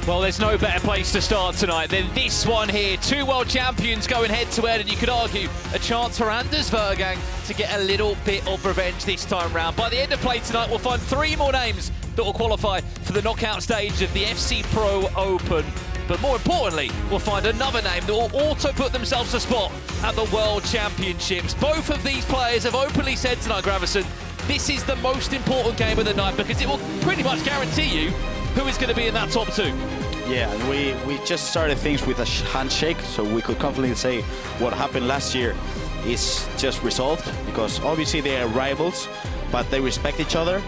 Well, there's no better place to start tonight than this one here. Two world champions going head-to-head, and you could argue a chance for Anders Vejrgang to get a little bit of revenge this time round. By the end of play tonight, we'll find 3 more names that will qualify for the knockout stage of the FC Pro Open. But more importantly, we'll find another name that will also put themselves a spot at the World Championships. Both of these players have openly said tonight, Gravison, this is the most important game of the night because it will pretty much guarantee you who is going to be in that top 2. Yeah, and we just started things with a handshake, so we could confidently say what happened last year is just resolved, because obviously they are rivals, but they respect each other.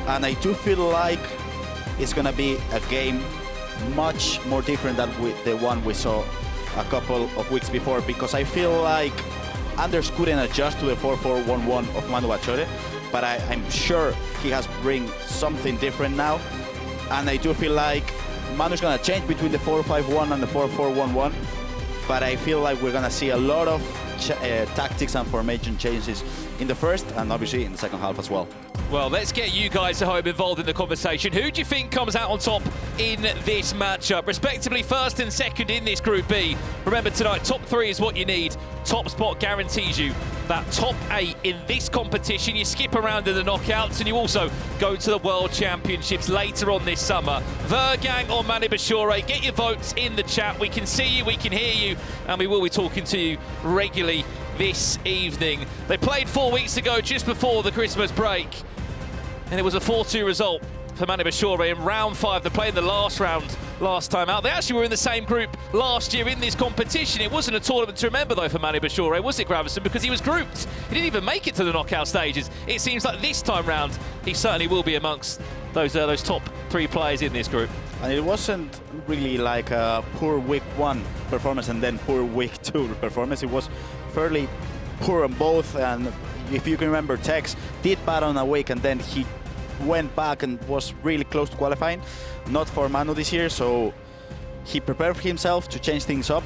And I do feel like it's going to be a game much more different than the one we saw a couple of weeks before, because I feel like Anders couldn't adjust to the 4-4-1-1 of Manu Bachoore, but I'm sure he has bring something different now. And I do feel like Manu's going to change between the 4-5-1 and the 4-4-1-1, but I feel like we're going to see a lot of tactics and formation changes in the first and obviously in the second half as well. Well, let's get you guys at home involved in the conversation. Who do you think comes out on top in this matchup? Respectively, first and second in this Group B. Remember tonight, top 3 is what you need. Top spot guarantees you that top 8 in this competition. You skip around in the knockouts and you also go to the World Championships later on this summer. Vejrgang or Manu Bachoore, get your votes in the chat. We can see you, we can hear you, and we will be talking to you regularly this evening. They played 4 weeks ago, just before the Christmas break, and it was a 4-2 result for Manu Bachoore in round 5. They played the last round last time out. They actually were in the same group last year in this competition. It wasn't a tournament to remember, though, for Manu Bachoore, was it, Gravison? Because he was grouped. He didn't even make it to the knockout stages. It seems like this time round, he certainly will be amongst those top 3 players in this group. And it wasn't really like a poor week 1 performance and then poor week 2 performance. It was fairly poor on both. And if you can remember, Tex did bad on a week and then he went back and was really close to qualifying. Not for Manu this year, so he prepared himself to change things up,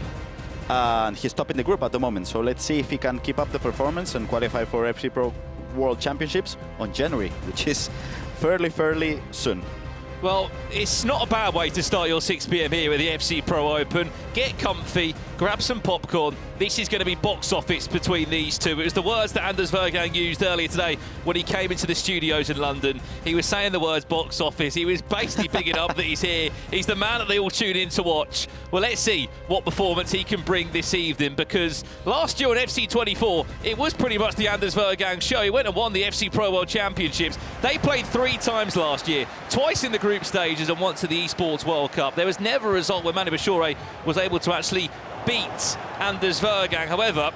and he's top in the group at the moment. So let's see if he can keep up the performance and qualify for FC Pro World Championships on January, which is fairly soon. Well, it's not a bad way to start your 6 p.m. here at the FC Pro Open. Get comfy, grab some popcorn. This is going to be box office between these two. It was the words that Anders Vejrgang used earlier today when he came into the studios in London. He was saying the words box office. He was basically bigging up that he's here. He's the man that they all tune in to watch. Well, let's see what performance he can bring this evening, because last year on FC24, it was pretty much the Anders Vejrgang show. He went and won the FC Pro World Championships. They played 3 times last year, twice in the group stages and once at the EASports World Cup. There was never a result where Manu Bachoore was able to actually beat Anders Vejrgang. However,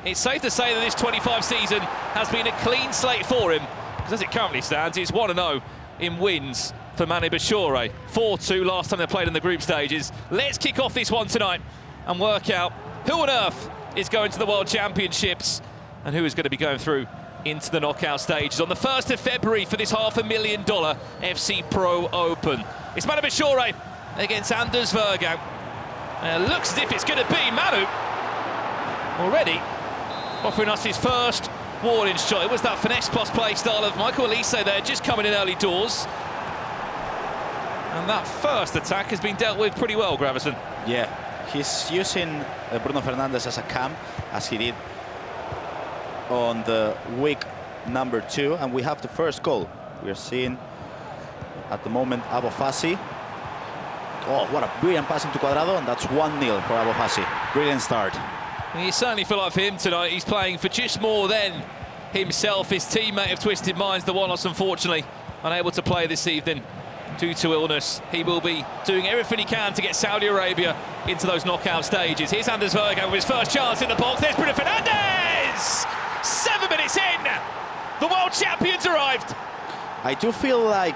it's safe to say that this 25 season has been a clean slate for him, because as it currently stands, it's 1-0 in wins for Manu Bachoore. 4-2 last time they played in the group stages. Let's kick off this one tonight and work out who on earth is going to the World Championships and who is going to be going through into the knockout stages on the 1st of February for this $500,000 FC Pro Open. It's Manu Bachoore against Anders Vejrgang. Looks as if it's going to be Manu already offering us his first warning shot. It was that finesse plus play style of Michael Elise there, just coming in early doors. And that first attack has been dealt with pretty well, Gravison. Yeah, he's using Bruno Fernandes as a cam, as he did on the week number 2, and we have the first goal. We're seeing at the moment Abofassi. Oh, what a brilliant pass into Cuadrado, and that's 1-0 for Abofassi. Brilliant start. And you certainly feel like for him tonight, he's playing for just more than himself. His teammate of Twisted Minds, the one-loss, unfortunately, unable to play this evening due to illness. He will be doing everything he can to get Saudi Arabia into those knockout stages. Here's Anders Vejrgang with his first chance in the box. There's Bruno Fernandes! 7 minutes in, the world champions arrived. I do feel like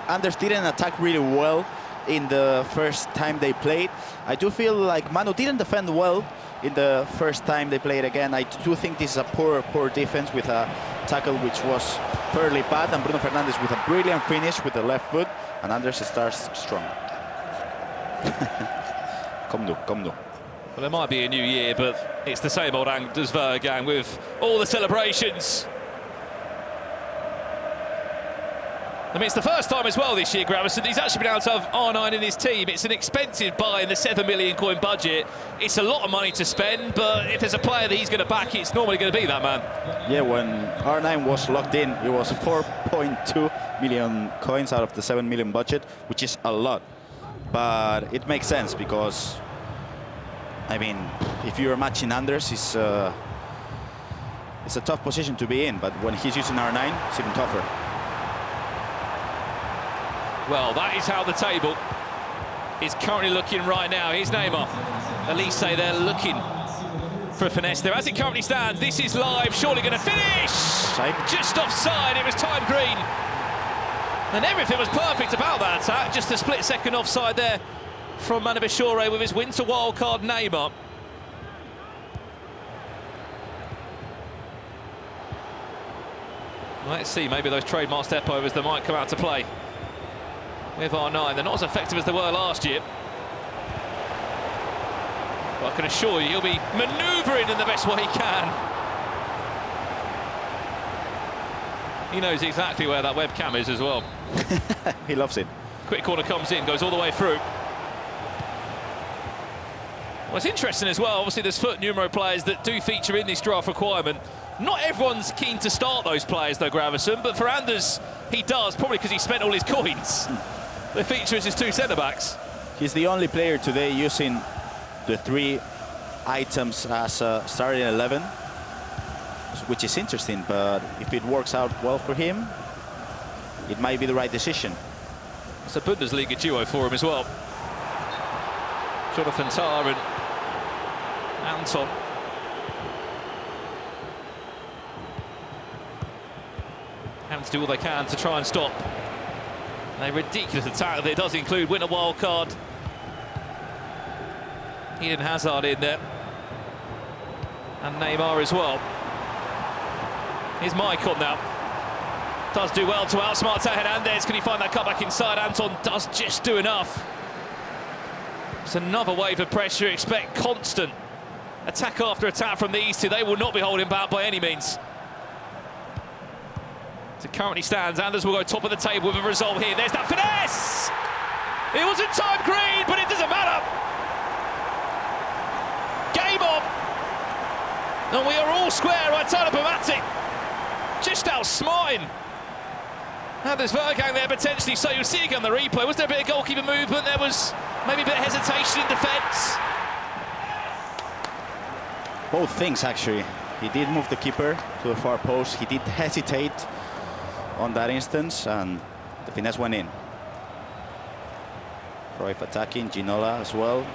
Anders didn't attack really well in the first time they played. I do feel like Manu didn't defend well in the first time they played again. I do think this is a poor defense with a tackle which was fairly bad, and Bruno Fernandes with a brilliant finish with the left foot, and Anders starts strong. Come nu. Well, it might be a new year, but it's the same old Anders Vejrgang with all the celebrations. I mean, it's the first time as well this year, Gravison, he's actually been able to have R9 in his team. It's an expensive buy in the 7 million coin budget. It's a lot of money to spend, but if there's a player that he's going to back, it's normally going to be that man. Yeah, when R9 was locked in, it was 4.2 million coins out of the 7 million budget, which is a lot. But it makes sense because, I mean, if you're matching Anders, it's a tough position to be in, but when he's using R9, it's even tougher. Well, that is how the table is currently looking right now. Here's Neymar. Elise, they're looking for a finesse there. As it currently stands, this is live, surely going to finish! Just offside, it was time green. And everything was perfect about that attack, just a split second offside there from Manu Bachoore with his winter wildcard Neymar. Let's see, maybe those trademark step-overs that might come out to play with R9. They're not as effective as they were last year. But I can assure you, he'll be manoeuvring in the best way he can. He knows exactly where that webcam is as well. He loves it. Quick corner comes in, goes all the way through. Well, it's interesting as well, obviously there's foot numero players that do feature in this draft requirement. Not everyone's keen to start those players though, Gravison, but for Anders, he does, probably because he spent all his coins. The feature is his two centre-backs. He's the only player today using the 3 items as starting 11, which is interesting, but if it works out well for him, it might be the right decision. It's a Bundesliga duo for him as well. Jonathan Tah and Anton. Having to do all they can to try and stop a ridiculous attack that does include winter wildcard. Eden Hazard in there. And Neymar as well. Here's Maicon now. Does do well to outsmart Hernandez. Can he find that cutback inside? Anton does just do enough. It's another wave of pressure. Expect constant attack after attack from these two. They will not be holding back by any means. As it currently stands, Anders will go top of the table with a result here. There's that finesse! It wasn't time green, but it doesn't matter. Game on. And we are all square right side of Pamatic. Just outsmarting. Anders Vejrgang there potentially, so you'll see again the replay. Was there a bit of goalkeeper movement? There was maybe a bit of hesitation in defence. Both things, actually. He did move the keeper to the far post. He did hesitate on that instance, and the finesse went in. Cruyff attacking, Ginola as well.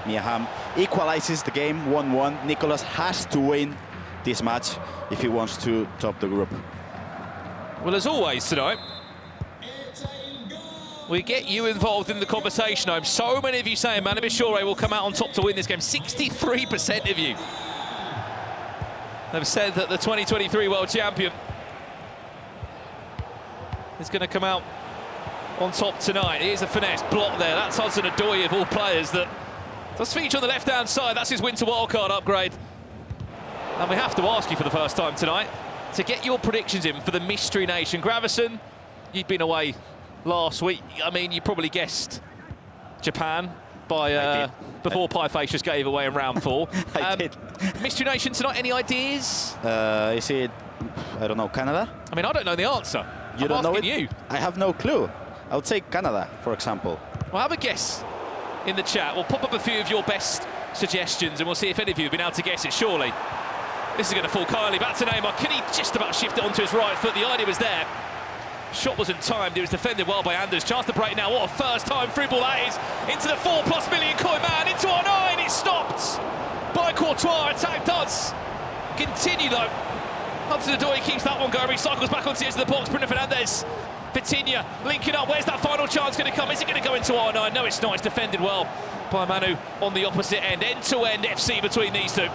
Miaham equalizes the game, 1-1. Nicolas has to win this match if he wants to top the group. Well, as always tonight, we get you involved in the conversation. I'm so many of you saying Manu Bachoore will come out on top to win this game. 63% of you have said that the 2023 world champion is going to come out on top tonight. Here's a finesse block there. That's Hudson Odoi of all players that does feature on the left-hand side. That's his winter wildcard upgrade. And we have to ask you for the first time tonight to get your predictions in for the Mystery Nation. Gravison, you've been away last week. I mean, you probably guessed Japan by before Piefacious gave away in round 4. I did. Mystery Nation tonight, any ideas? Is it, I don't know, Canada? I mean, I don't know the answer. You don't know it? You. I have no clue. I would say Canada, for example. Well, have a guess in the chat. We'll pop up a few of your best suggestions and we'll see if any of you have been able to guess it, surely. This is going to fall kindly back to Neymar. Can he just about shift it onto his right foot? The idea was there. Shot wasn't timed. It was defended well by Anders. Chance to break now. What a first-time through ball that is. Into the 4+ million coin man. Into R9. It's stopped by Courtois. Attack does continue, though. Hudson Odoi keeps that one going. Recycles back onto the edge of the box. Bruno Fernandes. Vitinha linking up. Where's that final chance going to come? Is it going to go into R9? No, it's not. It's defended well by Manu on the opposite end. End-to-end FC between these two.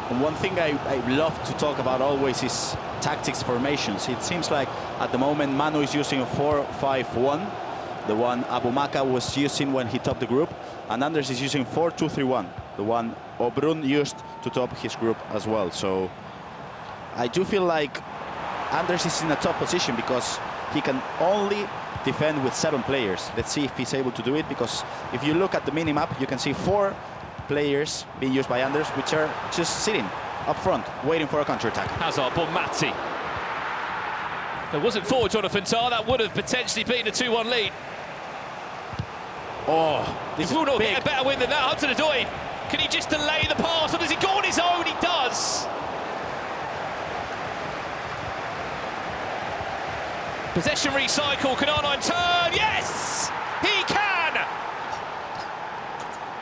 And one thing I love to talk about always is tactics formations. It seems like at the moment Manu is using a 4-5-1, the one Abumaka was using when he topped the group, and Anders is using 4-2-3-1, the one Obrun used to top his group as well. So I do feel like Anders is in a top position because he can only defend with 7 players. Let's see if he's able to do it, because if you look at the mini-map, you can see 4 players being used by Anders, which are just sitting up front, waiting for a counter-attack. Hazard, on Matti. If it wasn't for Jonathan Tah, that would have potentially been a 2-1 lead. Oh, this he will not big. get a better win than that. Hudson-Odoi, can he just delay the pass, or does he go on his own? He does. Possession recycle, can R9 turn? Yes, he can!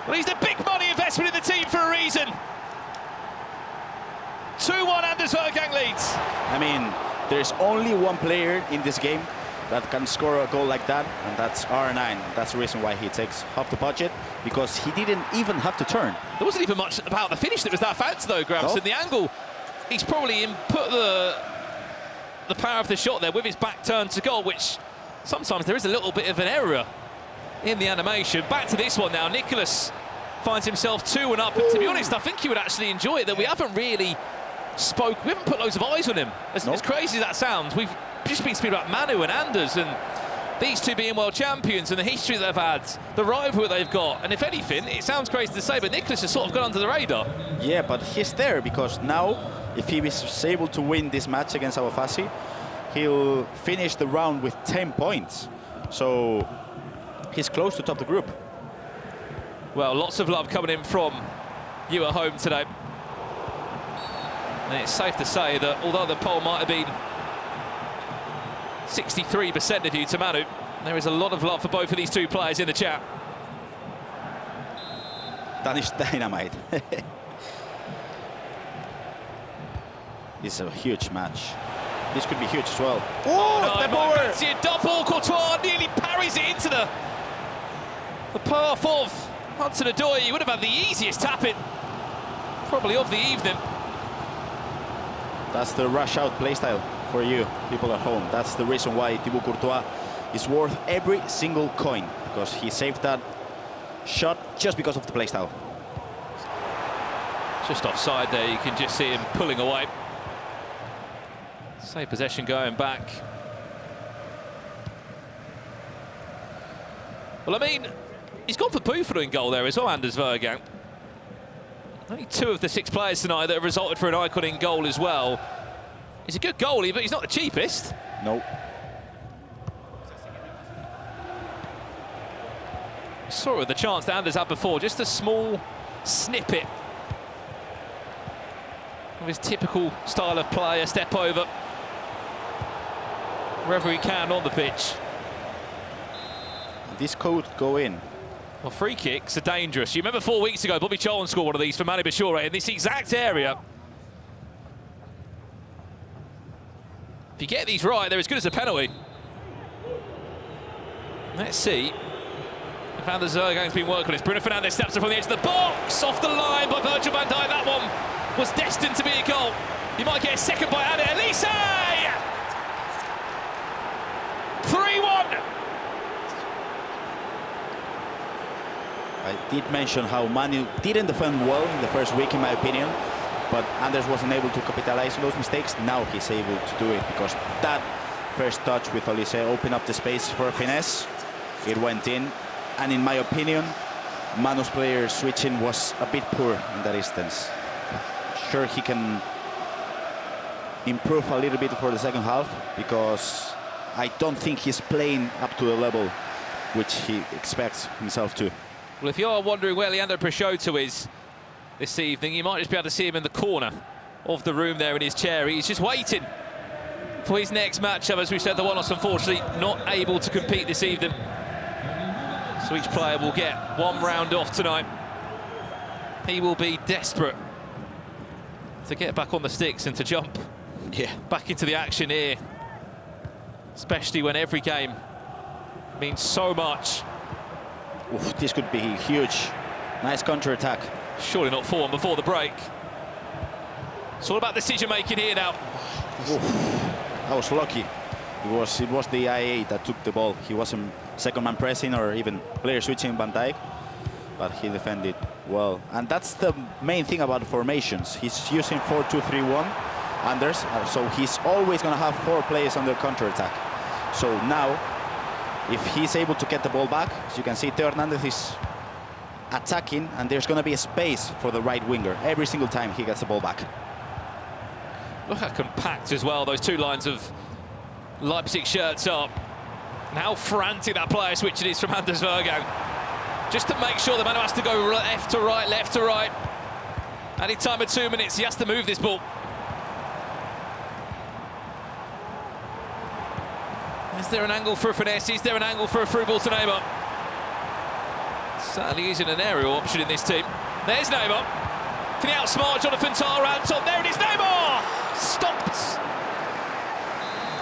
Well, he's the big money investment in the team for a reason. 2-1 Anders Vejrgang leads. I mean, there's only one player in this game that can score a goal like that, and that's R9. That's the reason why he takes half the budget, because he didn't even have to turn. There wasn't even much about the finish that was that fancy though, Grabs. No. And the angle, he's probably put the power of the shot there with his back turn to goal, which sometimes there is a little bit of an error in the animation. Back to this one now. Nicholas finds himself 2-1 up, and to be honest, I think he would actually enjoy it that we haven't really we haven't put loads of eyes on him. As crazy as that sounds, we've just been speaking about Manu and Anders, and these two being world champions and the history they've had, the rivalry they've got, and if anything, it sounds crazy to say, but Nicholas has sort of gone under the radar. Yeah, but he's there because now, if he is able to win this match against Awafasi, he'll finish the round with 10 points. So he's close to top the group. Well, lots of love coming in from you at home today. And it's safe to say that although the poll might have been 63% of you to Manu, there is a lot of love for both of these two players in the chat. Danish Dynamite. This is a huge match. This could be huge as well. Oh, no, step over! See a double. Courtois nearly parries it into the path of Hudson-Odoi. He would have had the easiest tap-in, probably of the evening. That's the rush-out playstyle for you, people at home. That's the reason why Thibaut Courtois is worth every single coin, because he saved that shot just because of the playstyle. Just offside there, you can just see him pulling away. Save possession going back. Well, I mean, he's gone for Buffalo in goal there as well, Anders Vejrgang. Only 2 of the 6 players tonight that have resulted for an icon in goal as well. He's a good goalie, but he's not the cheapest. Nope. Saw it with the chance that Anders had before, just a small snippet of his typical style of play, a step over wherever he can on the pitch. This could go in. Well, free kicks are dangerous. You remember 4 weeks ago, Bobby Charlton scored one of these for Manu Bachoore in this exact area. If you get these right, they're as good as a penalty. Let's see if Anders Vejrgang's been working on this. Bruno Fernandes steps up from the edge of the box, off the line by Virgil van Dijk. That one was destined to be a goal. You might get a second by Anna Elise! 3-1! I did mention how Manu didn't defend well in the first week, in my opinion, but Anders wasn't able to capitalize on those mistakes. Now he's able to do it, because that first touch with Olise opened up the space for a finesse. It went in, and in my opinion, Manu's player switching was a bit poor in that instance. Sure, he can improve a little bit for the second half, because I don't think he's playing up to the level which he expects himself to. Well, if you are wondering where Leandro Peixoto is this evening, you might just be able to see him in the corner of the room there in his chair. He's just waiting for his next matchup. As we said, the One-Offs unfortunately not able to compete this evening. So each player will get 1 round off tonight. He will be desperate to get back on the sticks and to jump back into the action here. Especially when every game means so much. Oof, this could be huge. Nice counter-attack. Surely not 4-1 before the break. It's all about decision-making here now. Oof, I was lucky. It was the IA that took the ball. He wasn't second man pressing or even player switching Van Dijk, but he defended well. And that's the main thing about the formations. He's using 4-2-3-1, Anders, so he's always going to have 4 players under counter-attack. So now, if he's able to get the ball back, as you can see, Theo Hernandez is attacking, and there's going to be a space for the right winger every single time he gets the ball back. Look how compact as well, those two lines of Leipzig shirts up. And how frantic that player switching is from Anders Vejrgang. Just to make sure the Manu has to go left to right, left to right. Any time of 2 minutes, he has to move this ball. Is there an angle for a finesse? Is there an angle for a through ball to Neymar? Certainly isn't an aerial option in this team. There's Neymar. Can he outsmart Jonathan Tah around top? There it is, Neymar! Stopped.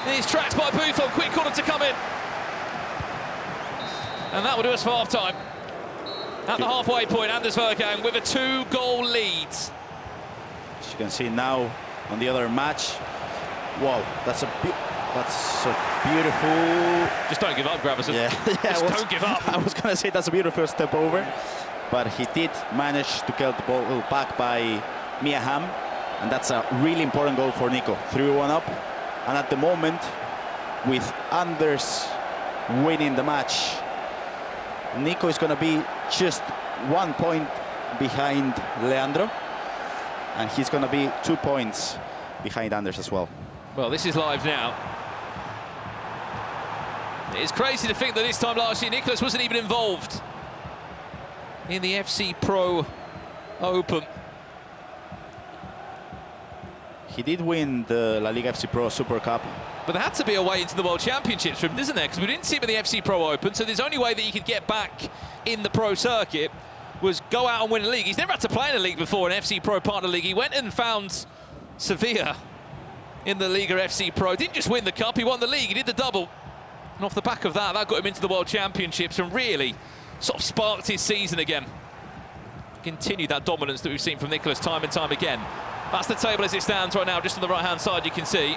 He's tracked by Buffon, quick corner to come in. And that will do us for half-time. At the halfway point, Anders Vejrgang with a 2-goal lead. As you can see now on the other match. Wow, that's a beautiful... Just don't give up, Gravison. Yeah, Just don't give up. I was going to say that's a beautiful step over. But he did manage to get the ball back by Mia Hamm. And that's a really important goal for Nico. 3-1 up. And at the moment, with Anders winning the match, Nico is going to be just 1 point behind Leandro. And he's going to be 2 points behind Anders as well. Well, this is live now. It's crazy to think that this time last year, Nicholas wasn't even involved in the FC Pro Open. He did win the La Liga FC Pro Super Cup. But there had to be a way into the World Championships for him, isn't there? Because we didn't see him in the FC Pro Open, so there's only way that he could get back in the pro circuit was go out and win a league. He's never had to play in a league before, an FC Pro Partner League. He went and found Sevilla in the Liga FC Pro. Didn't just win the cup, he won the league, he did the double. And off the back of that, that got him into the World Championships and really sort of sparked his season again. Continued that dominance that we've seen from Nicholas time and time again. That's the table as it stands right now, just on the right-hand side, you can see.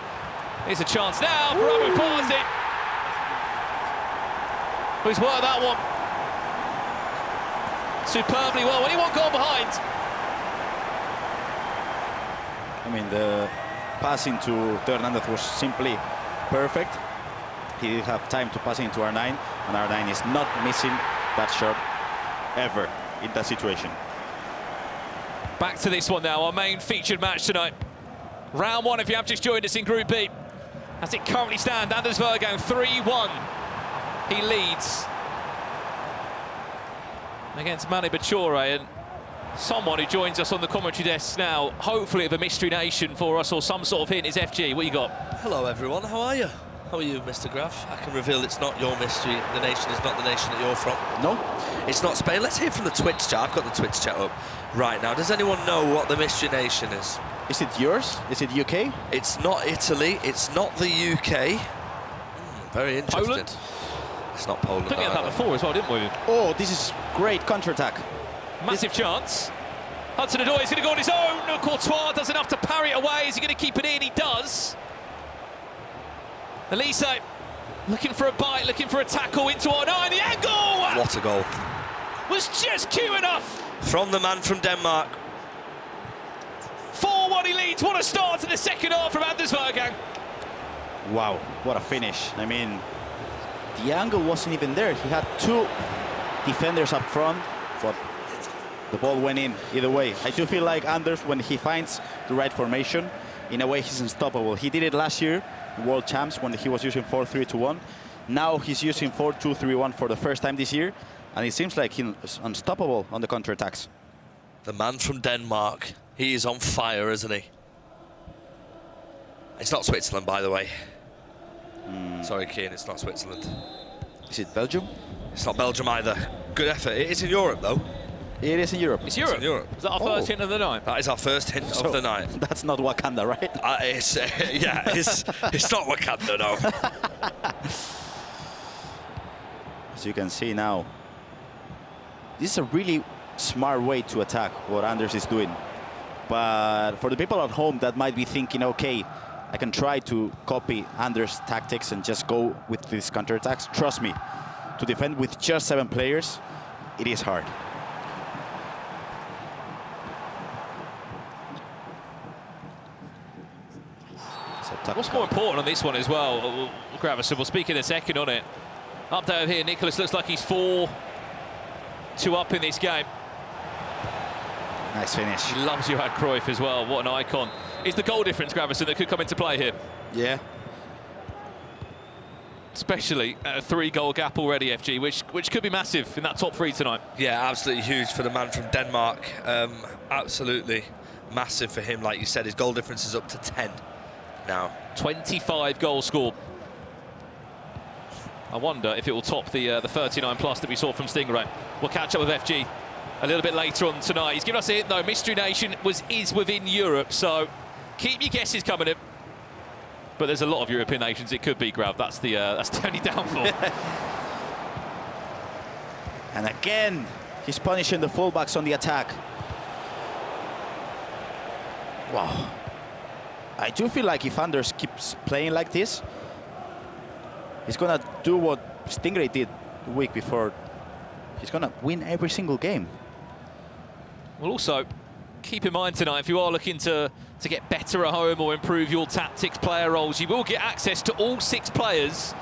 Here's a chance now for Abu Farsi. He's worked that one superbly well. When he won't go behind. I mean, the passing to Theo Hernandez was simply perfect. He did have time to pass into R9, and R9 is not missing that shot ever in that situation. Back to this one now, our main featured match tonight. Round one, if you have just joined us in Group B. As it currently stands, Anders Vejrgang 3-1. He leads against Manu Bachoore, and someone who joins us on the commentary desk now, hopefully of a mystery nation for us, or some sort of hint, is FG. What you got? Hello everyone, how are you? How are you, Mr. Graf? I can reveal it's not your mystery. The nation is not the nation that you're from. No? It's not Spain. Let's hear from the Twitch chat. I've got the Twitch chat up right now. Does anyone know what the mystery nation is? Is it yours? Is it UK? It's not Italy. It's not the UK. Very interesting. Poland? It's not Poland. I think we had that before as well, didn't we? Oh, this is great counter-attack. Massive chance. Hudson-Odoi is going to go on his own. Courtois does enough to parry it away. Is he going to keep it in? He does. Elise looking for a bite, looking for a tackle into R9. The angle! What a goal. Was just cute enough. From the man from Denmark. 4-1 he leads. What a start to the second half from Anders Vejrgang. Wow, what a finish. I mean, the angle wasn't even there. He had two defenders up front, but the ball went in either way. I do feel like Anders, when he finds the right formation, in a way he's unstoppable. He did it last year, World Champs, when he was using 4-3-2-1. Now he's using 4-2-3-1 for the first time this year, and it seems like he's unstoppable on the counter-attacks. The man from Denmark. He is on fire, isn't he? It's not Switzerland, by the way. Sorry, Keane, it's not Switzerland. Is it Belgium? It's not Belgium either. Good effort. It is in Europe, though. It is in Europe. It's Europe. It's in Europe. Is that our first hint of the night? That is our first hint of the night. That's not Wakanda, right? It's not Wakanda, no. As you can see now, this is a really smart way to attack what Anders is doing. But for the people at home that might be thinking, okay, I can try to copy Anders' tactics and just go with these counterattacks. Trust me, to defend with just 7 players, it is hard. So What's more important on this one as well, Gravison, we'll speak in a second on it. Update over here, Nicholas looks like he's 4-2 up in this game. Nice finish. He loves Johan Cruyff as well, what an icon. Is the goal difference, Gravison, that could come into play here? Yeah. Especially at a 3-goal gap already, FG, which could be massive in that top 3 tonight. Yeah, absolutely huge for the man from Denmark. Absolutely massive for him. Like you said, his goal difference is up to 10 now. 25 goals scored. I wonder if it will top the 39 plus that we saw from Stingray. We'll catch up with FG a little bit later on tonight. He's given us a hint though. Mystery Nation is within Europe, so keep your guesses coming in. But there's a lot of European nations it could be, Grav. That's the only downfall. And again, he's punishing the fullbacks on the attack. Wow. I do feel like if Anders keeps playing like this, he's gonna do what Stingray did the week before. He's gonna win every single game. Well, also, keep in mind tonight, if you are looking to get better at home or improve your tactics player roles, you will get access to all 6 players,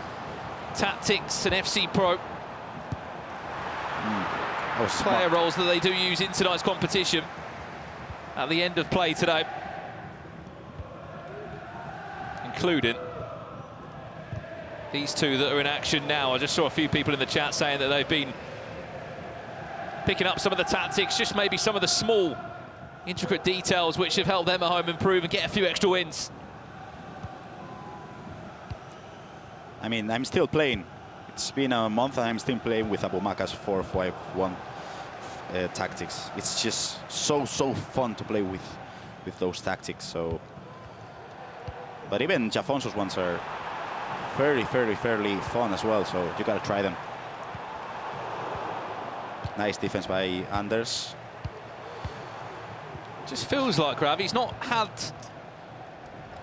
tactics and FC Pro player roles that they do use in tonight's competition at the end of play today, including these 2 that are in action now. I just saw a few people in the chat saying that they've been picking up some of the tactics, just maybe some of the small intricate details which have helped them at home improve and get a few extra wins. I mean, I'm still playing. It's been a month and I'm still playing with Abumaka's 4-5-1 tactics. It's just so fun to play with those tactics. So, but even Jafonso's ones are fairly fun as well. So you gotta try them. Nice defense by Anders. Just feels like, Grav, he's not had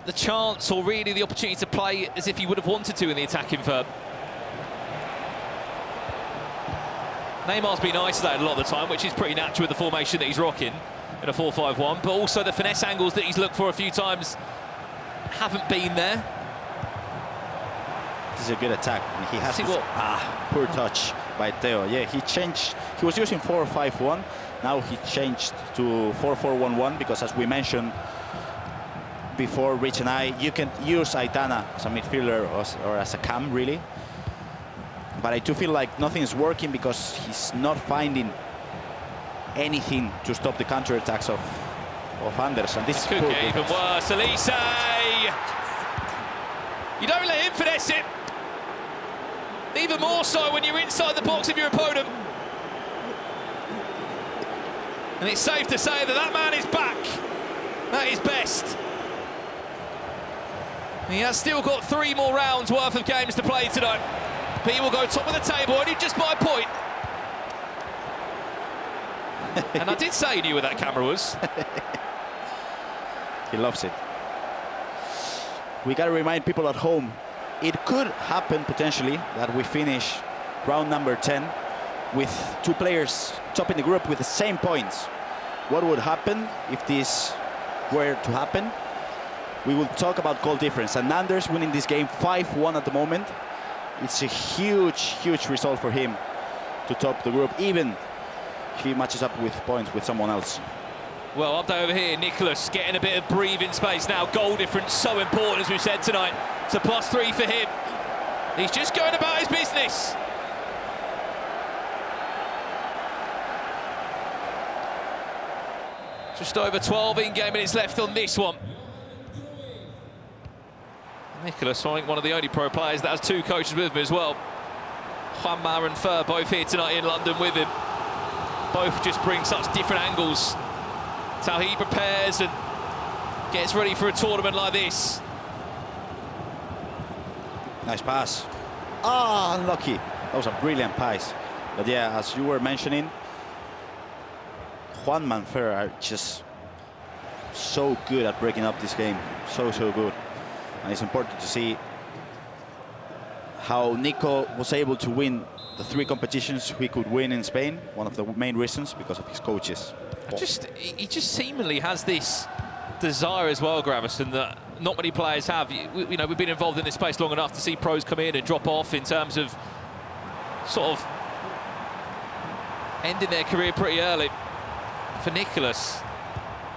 the chance or really the opportunity to play as if he would have wanted to in the attacking third. Neymar's been isolated a lot of the time, which is pretty natural with the formation that he's rocking in a 4-5-1, but also the finesse angles that he's looked for a few times haven't been there. This is a good attack. And he has poor touch by Theo. Yeah, he changed. He was using 4-5-1. Now he changed to 4-4-1-1 because, as we mentioned before, Rich and I, you can use Aitana as a midfielder or as a cam, really. But I do feel like nothing is working because he's not finding anything to stop the counter-attacks of Anders. And this could get even worse. Elise! You don't let him finesse it. Even more so when you're inside the box of your opponent. And it's safe to say that that man is back at his best. He has still got 3 more rounds worth of games to play tonight. But he will go top of the table, only just by a point. And I did say he knew where that camera was. He loves it. We got to remind people at home, it could happen potentially that we finish round number 10 with 2 players topping the group with the same points. What would happen if this were to happen? We will talk about goal difference. And Anders winning this game 5-1 at the moment. It's a huge result for him to top the group, even if he matches up with points with someone else. Well, update over here, Nicholas getting a bit of breathing space now. Goal difference so important, as we said tonight. It's a +3 for him. He's just going about his business. Just over 12 in-game minutes left on this one. Nicholas, I think one of the only pro players that has 2 coaches with him as well. Juanma and Fer both here tonight in London with him. Both just bring such different angles to how he prepares and gets ready for a tournament like this. Nice pass. Ah, unlucky. That was a brilliant pass. But yeah, as you were mentioning, Juanma and Fer are just so good at breaking up this game. So good. And it's important to see how Nico was able to win the 3 competitions he could win in Spain. One of the main reasons, because of his coaches. He just seemingly has this desire as well, Gravison, that not many players have. You know, we've been involved in this space long enough to see pros come in and drop off in terms of sort of ending their career pretty early. For Nicholas,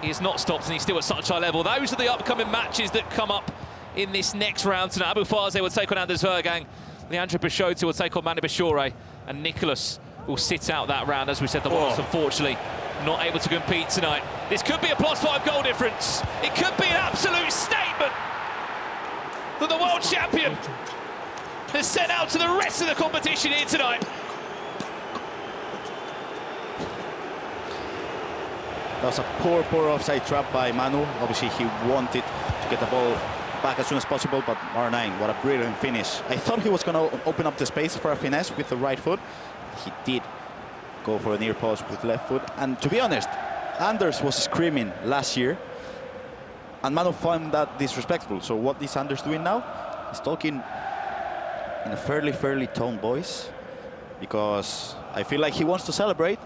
he has not stopped and he's still at such high level. Those are the upcoming matches that come up in this next round tonight. Abu Faze will take on Anders Vejrgang, Leandro Bachoore will take on Manu Bachoore, and Nicholas will sit out that round. As we said, the Wallace unfortunately not able to compete tonight. This could be a +5 goal difference. It could be an absolute statement that the world champion has sent out to the rest of the competition here tonight. That was a poor offside trap by Manu. Obviously, he wanted to get the ball back as soon as possible, but R9, what a brilliant finish. I thought he was going to open up the space for a finesse with the right foot. He did go for a near post with left foot. And to be honest, Anders was screaming last year, and Manu found that disrespectful. So what is Anders doing now? He's talking in a fairly toned voice, because I feel like he wants to celebrate,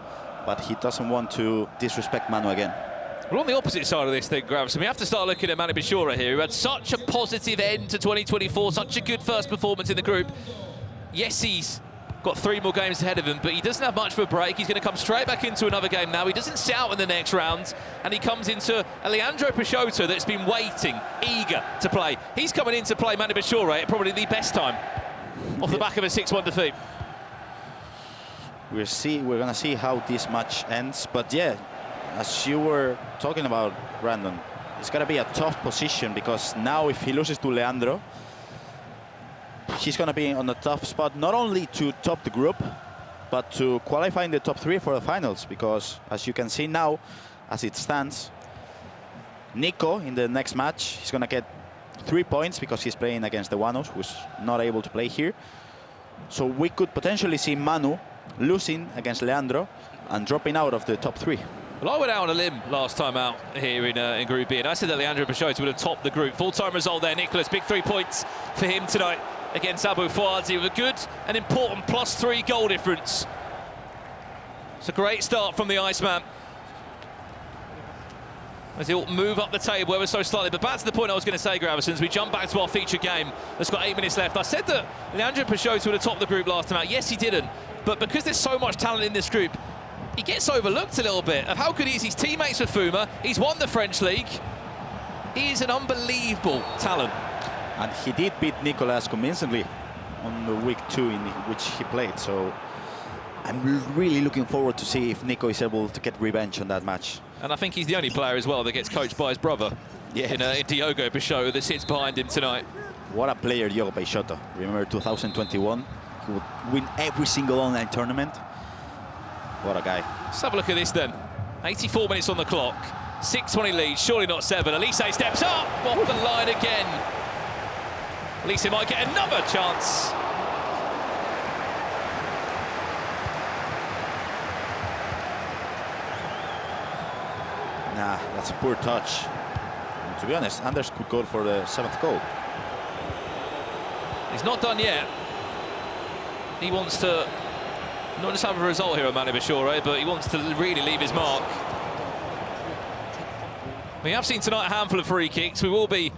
but he doesn't want to disrespect Manu again. Well, on the opposite side of this thing, Gravison, we have to start looking at Manu Bachoore here, who had such a positive end to 2024, such a good first performance in the group. Yes, he's got 3 more games ahead of him, but he doesn't have much of a break. He's going to come straight back into another game now. He doesn't sit out in the next round, and he comes into a Leandro Bachoore that's been waiting, eager to play. He's coming in to play Manu Bachoore at probably the best time, off the back of a 6-1 defeat. We're going to see how this match ends, but yeah, as you were talking about, Brandon, it's going to be a tough position, because now if he loses to Leandro, he's going to be on a tough spot, not only to top the group, but to qualify in the top 3 for the finals, because as you can see now, as it stands, Nico in the next match, he's going to get 3 points because he's playing against the Wanos, who's not able to play here. So we could potentially see Manu losing against Leandro and dropping out of the top 3. Well, I went out on a limb last time out here in Group B, and I said that Leandro Bachoore would have topped the group. Full-time result there, Nicholas. Big 3 points for him tonight against Abu Faze with a good and important +3 goal difference. It's a great start from the Iceman, as he'll move up the table ever so slightly. But back to the point I was going to say, Gravison, as we jump back to our feature game that's got 8 minutes left. I said that Leandro Bachoore would have topped the group last time out. Yes, he didn't. But because there's so much talent in this group, he gets overlooked a little bit of how good he is. He's teammates with Fuma. He's won the French League. He is an unbelievable talent. And he did beat Nicolas convincingly on the week 2 in which he played. So I'm really looking forward to see if Nico is able to get revenge on that match. And I think he's the only player as well that gets coached by his brother, in Diogo Bachoore, that sits behind him tonight. What a player, Diogo Bachoore. Remember 2021? He would win every single online tournament. What a guy. Let's have a look at this then. 84 minutes on the clock. 6-20 lead, surely not 7. Elise steps up, off the line again. Elise might get another chance. Nah, that's a poor touch. And to be honest, Anders could go for the 7th goal. He's not done yet. He wants to not just have a result here at Manu Bachoore, but he wants to really leave his mark. We have seen tonight a handful of free kicks. We will be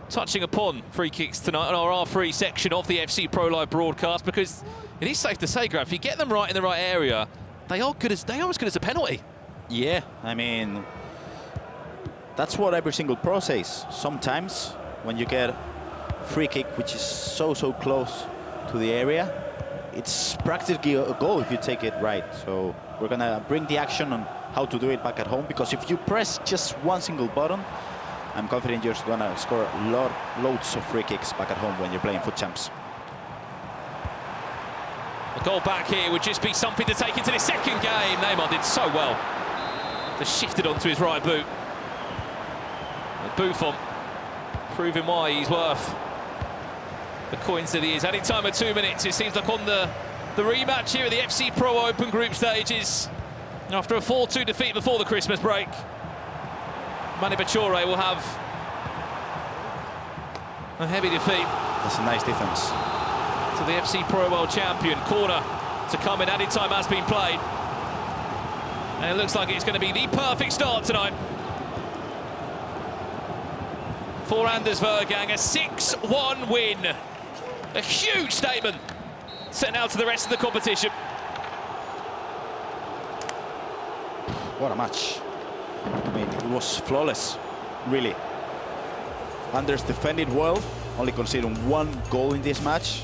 touching upon free kicks tonight on our R3 section of the FC Pro Live broadcast, because it is safe to say, Graf, if you get them right in the right area, they are as good as a penalty. Yeah, I mean, that's what every single pro says. Sometimes when you get a free kick which is so close to the area, it's practically a goal if you take it right. So we're gonna bring the action on how to do it back at home, because if you press just one single button, I'm confident you're gonna score loads of free kicks back at home when you're playing Foot Champs. A goal back here would just be something to take into the second game. Neymar did so well. Just shifted onto his right boot. Buffon proving why he's worth the coins that he is. Adding time of 2 minutes, it seems like on the rematch here at the FC Pro Open group stages. After a 4-2 defeat before the Christmas break, Manu Bachoore will have a heavy defeat. That's a nice defense. To the FC Pro World Champion. Corner to come in, added time has been played. And it looks like it's going to be the perfect start tonight for Anders Vejrgang. A 6-1 win. A huge statement sent out to the rest of the competition. What a match. I mean, it was flawless, really. Anders defended well, only conceding 1 goal in this match.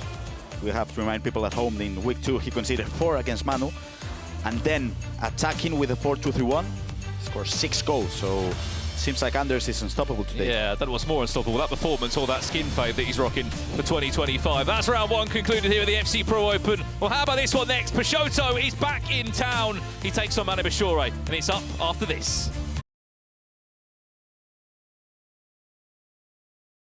We have to remind people at home in week 2 he conceded 4 against Manu. And then attacking with a 4-2-3-1, scored 6 goals. So seems like Anders is unstoppable today. Yeah, that was more unstoppable, that performance or that skin fade that he's rocking for 2025. That's round 1 concluded here at the FC Pro Open. Well, how about this one next? Peixoto is back in town. He takes on Manu Bachoore, and it's up after this.